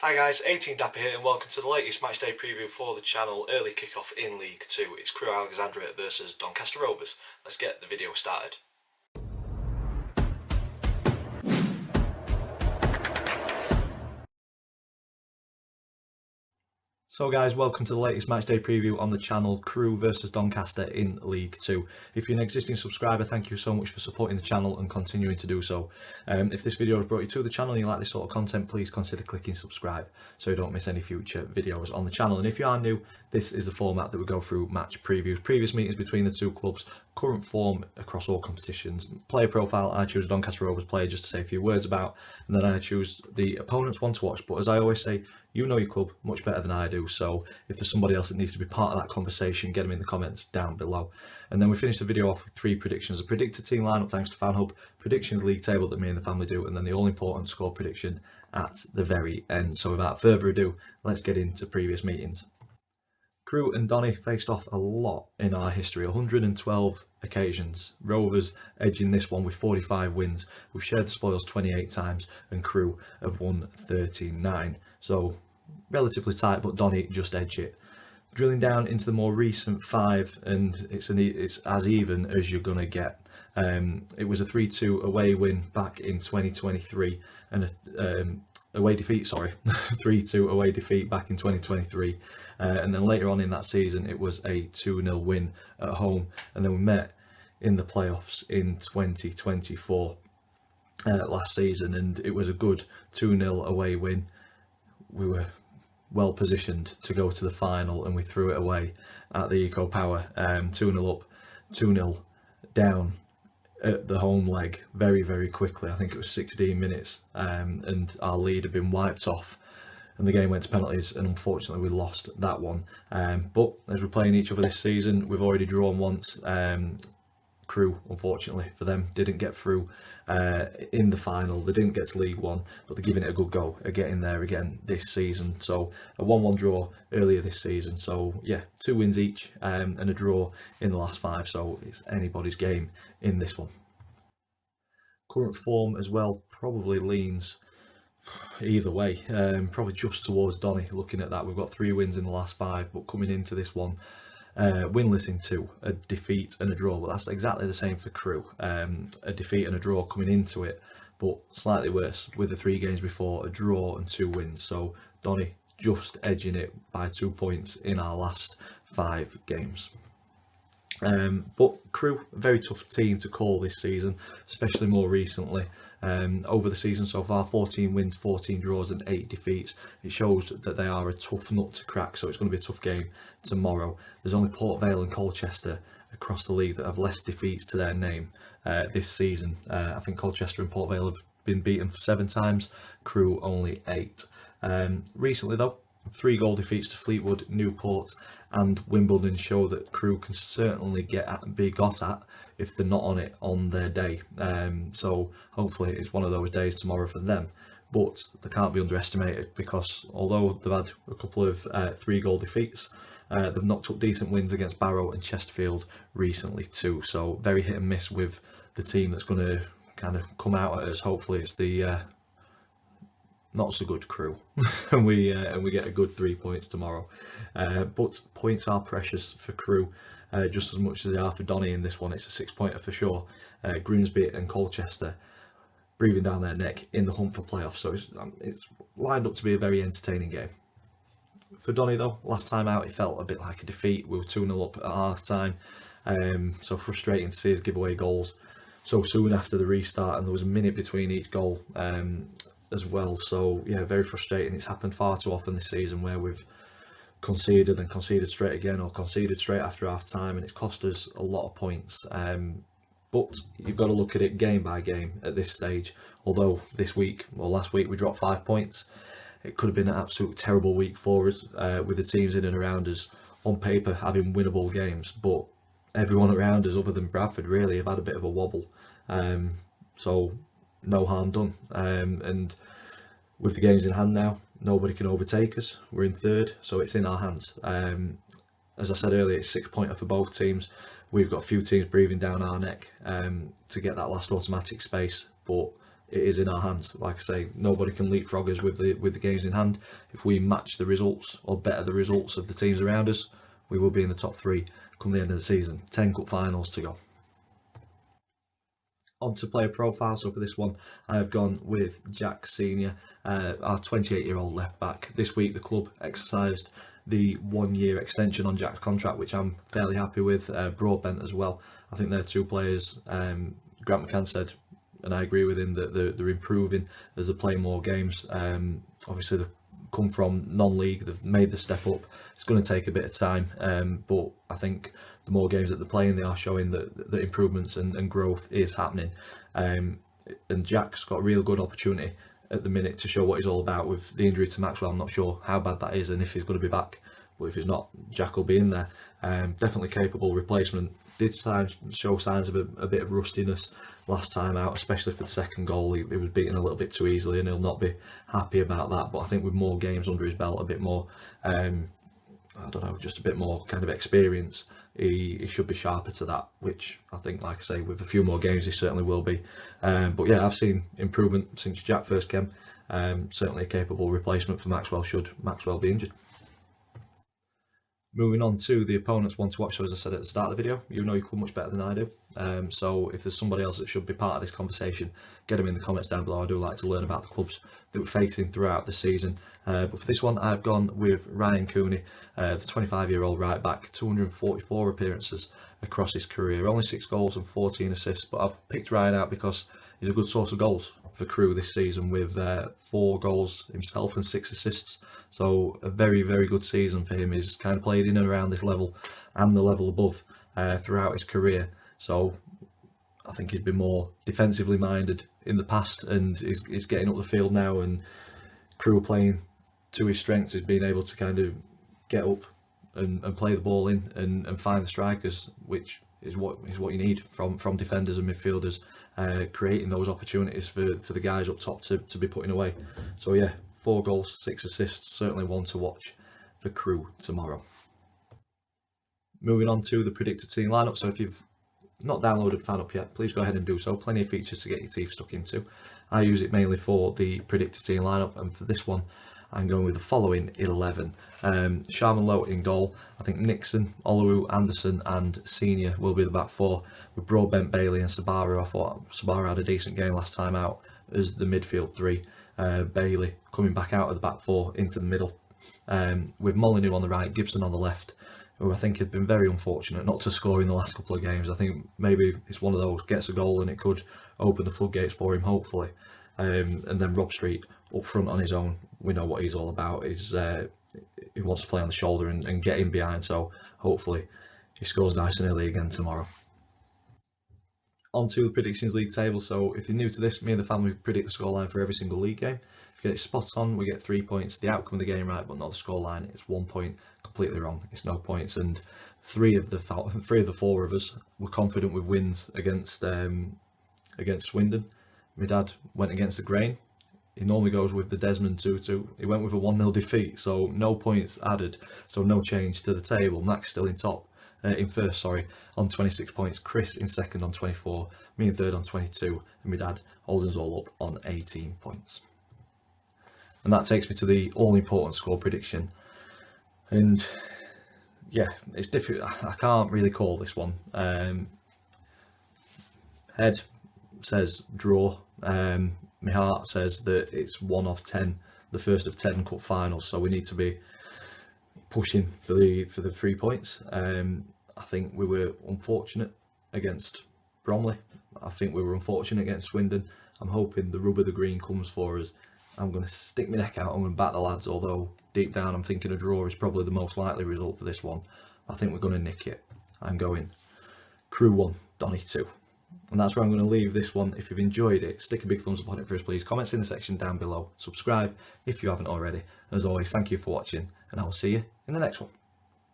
Hi guys, 18 Dapper here and welcome to the latest matchday preview for the channel. Early kickoff in League 2. It's Crewe Alexandra versus Doncaster Rovers. Let's get the video started. So guys, welcome to the latest matchday preview on the channel, Crewe versus Doncaster in League 2. If you're an existing subscriber, thank you so much for supporting the channel and continuing to do so. If this video has brought you to the channel and you like this sort of content, please consider clicking subscribe so you don't miss any future videos on the channel. And if you are new, this is the format that we go through match previews, previous meetings between the two clubs, current form across all competitions, player profile. I choose a Doncaster Rovers player just to say a few words about, and then I choose the opponent's one to watch. But as I always say, you know your club much better than I do, so if there's somebody else that needs to be part of that conversation, get them in the comments down below. And then we finish the video off with 3 predictions: a predicted team lineup thanks to FanHub, predictions league table that me and the family do, and then the all important score prediction at the very end. So without further ado, let's get into previous meetings. Crewe and Donny faced off a lot in our history, 112 occasions. Rovers edging this one with 45 wins. We've shared the spoils 28 times and Crewe have won 39. So relatively tight, but Donny just edge it. Drilling down into the more recent 5, and it's as even as you're going to get. It was a 3-2 away win back in 2023 and a away defeat, 3-2 away defeat back in 2023, and then later on in that season it was a 2-0 win at home, and then we met in the playoffs in 2024 last season, and it was a good 2-0 away win. We were well positioned to go to the final and we threw it away at the Eco Power, 2-0 up, 2-0 down at the home leg very quickly. I think it was 16 minutes, and our lead had been wiped off and the game went to penalties, and unfortunately we lost that one. But as we're playing each other this season, we've already drawn once. Crewe, unfortunately for them, didn't get through in the final. They didn't get to League One, but they're giving it a good go at getting there again this season. So a 1-1 draw earlier this season. So yeah, 2 wins each and a draw in the last 5. So it's anybody's game in this one. Current form as well probably leans either way, probably just towards Donny. Looking at that, we've got 3 wins in the last 5, but coming into this one, winless in 2, a defeat and a draw. But that's exactly the same for Crewe, a defeat and a draw coming into it, but slightly worse with the 3 games before, a draw and 2 wins. So Donny just edging it by 2 points in our last 5 games. But Crewe, a very tough team to call this season, especially more recently. Over the season so far, 14 wins, 14 draws and 8 defeats. It shows that they are a tough nut to crack, so it's going to be a tough game tomorrow. There's only Port Vale and Colchester across the league that have less defeats to their name this season. I think Colchester and Port Vale have been beaten 7 times, Crewe only 8. Recently though, 3 goal defeats to Fleetwood, Newport and Wimbledon show that Crewe can certainly be got at if they're not on it on their day. So hopefully it's one of those days tomorrow for them. But they can't be underestimated, because although they've had a couple of 3 goal defeats, they've knocked up decent wins against Barrow and Chesterfield recently too. So very hit and miss with the team that's going to kind of come out at us. Hopefully it's the not so good Crewe and we get a good 3 points tomorrow. But points are precious for Crewe, just as much as they are for Donny in this one. It's a 6-pointer for sure. Grimsby and Colchester breathing down their neck in the hunt for playoffs, so it's lined up to be a very entertaining game. For Donny though, last time out it felt a bit like a defeat. We were 2-0 up at half time, so frustrating to see us give away goals so soon after the restart, and there was a minute between each goal as well. So yeah, very frustrating. It's happened far too often this season where we've conceded and conceded straight again, or conceded straight after half time, and it's cost us a lot of points. But you've got to look at it game by game at this stage. Although this week, or last week, we dropped 5 points, it could have been an absolute terrible week for us, with the teams in and around us on paper having winnable games, but everyone around us other than Bradford really have had a bit of a wobble. So no harm done, and with the games in hand now, nobody can overtake us. We're in 3rd, so it's in our hands. As I said earlier, it's 6-pointer for both teams. We've got a few teams breathing down our neck to get that last automatic space, but it is in our hands. Like I say, nobody can leapfrog us with the games in hand. If we match the results or better the results of the teams around us, we will be in the top 3 come the end of the season. 10 cup finals to go. On to player profile. So for this one, I have gone with Jack Senior, our 28-year-old left back. This week the club exercised the 1-year extension on Jack's contract, which I'm fairly happy with. Broadbent as well. I think they're 2 players. Grant McCann said, and I agree with him, that they're improving as they play more games. Obviously they've come from non-league, they've made the step up. It's going to take a bit of time, but I think the more games that they're playing, they are showing that improvements and growth is happening. And Jack's got a real good opportunity at the minute to show what he's all about. With the injury to Maxwell, I'm not sure how bad that is and if he's going to be back, but if he's not, Jack will be in there. Definitely capable replacement. Did show signs of a bit of rustiness last time out, especially for the second goal. He was beaten a little bit too easily, and he'll not be happy about that. But I think with more games under his belt, a bit more, I don't know, just a bit more kind of experience, he should be sharper to that, which I think, like I say, with a few more games he certainly will be. But yeah, I've seen improvement since Jack first came. Certainly a capable replacement for Maxwell should Maxwell be injured. Moving on to the opponents one to watch. So as I said at the start of the video, you know your club much better than I do. So if there's somebody else that should be part of this conversation, get them in the comments down below. I do like to learn about the clubs that we're facing throughout the season. But for this one, I've gone with Ryan Cooney, the 25-year-old right back, 244 appearances across his career, only 6 goals and 14 assists. But I've picked Ryan out because he's a good source of goals for Crewe this season, with 4 goals himself and 6 assists. So a very, very good season for him. He's kind of played in and around this level and the level above throughout his career. So I think he's been more defensively minded in the past, and he's getting up the field now, and Crewe playing to his strengths. He's been able to kind of get up and play the ball in and find the strikers, which is what you need from defenders and midfielders, creating those opportunities for the guys up top to be putting away. So yeah, 4 goals, 6 assists, certainly one to watch for Crewe tomorrow. Moving on to the predicted team lineup. So if you've not downloaded FanUp yet, please go ahead and do so. Plenty of features to get your teeth stuck into. I use it mainly for the predicted team lineup, and for this one I'm going with the following 11. Sharman Lowe in goal. I think Nixon, Oluwu, Anderson and Senior will be the back 4, with Broadbent, Bailey and Sabara. I thought Sabara had a decent game last time out as the midfield 3. Bailey coming back out of the back 4 into the middle, with Molyneux on the right, Gibson on the left, who I think had been very unfortunate not to score in the last couple of games. I think maybe it's one of those, gets a goal and it could open the floodgates for him, hopefully. And then Rob Street up front on his own. We know what he's all about. He wants to play on the shoulder and get in behind, so hopefully he scores nice and early again tomorrow. On to the Predictions League table. So if you're new to this, me and the family predict the scoreline for every single league game. If you get it spot on, we get 3 points. The outcome of the game right, but not the scoreline, it's 1 point. Completely wrong, it's no points. And three of the 4 of us were confident with wins against Swindon. My dad went against the Grain. He normally goes with the Desmond 2-2. He went with a 1-0 defeat, so no points added, so no change to the table. Max still in first, on 26 points. Chris in second on 24, me in third on 22, and my dad holding us all up on 18 points. And that takes me to the all-important score prediction. And yeah, it's difficult. I can't really call this one. Head says draw. My heart says that it's 1 of 10, the first of 10 cup finals. So we need to be pushing for the 3 points. I think we were unfortunate against Bromley. I think we were unfortunate against Swindon. I'm hoping the rub of the green comes for us. I'm going to stick my neck out. I'm going to back the lads, although deep down I'm thinking a draw is probably the most likely result for this one. I think we're going to nick it. I'm going Crewe 1, Donny 2. And that's where I'm going to leave this one. If you've enjoyed it, stick a big thumbs up on it for us, please. Comments in the section down below. Subscribe if you haven't already. And as always, thank you for watching, and I will see you in the next one.